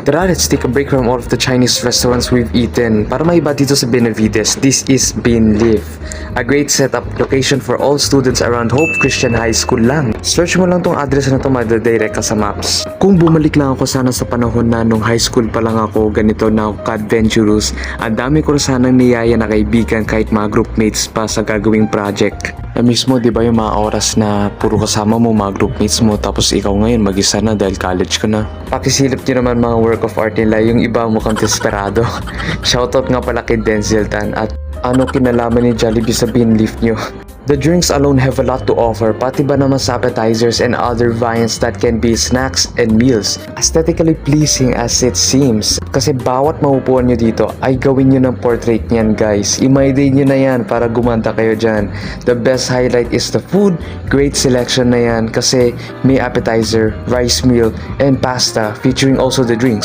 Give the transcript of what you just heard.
Tara, let's take a break from all of the Chinese restaurants we've eaten para maiba dito sa Benavides. This is Binlive, a great setup location for all students around Hope Christian High School lang. Search mo lang tong address na to, madadirect ka sa maps. Kung bumalik lang ako sana sa panahon na nung high school pa lang ako, ganito na ako ka-adventurous, ang dami ko sanang niyaya na kaibigan kahit mga groupmates pa sa gagawing project. Na mismo, di ba yung mga oras na puro kasama mo mga groupmates mo, tapos ikaw ngayon mag-isa na dahil college ka na. Pakisilip nyo naman mga work of art nila, yung iba mukhang desperado. Shoutout nga pala kay Denzel Tan. At ano kinalaman ni Jollibee sa Binlive nyo? The drinks alone have a lot to offer, pati ba naman sa appetizers and other viands that can be snacks and meals. Aesthetically pleasing as it seems, kasi bawat maupuan nyo dito ay gawin nyo ng portrait niyan guys. I-my-day nyo na yan para gumanda kayo dyan. The best highlight is the food, great selection na yan kasi may appetizer, rice meal, and pasta featuring also the drinks.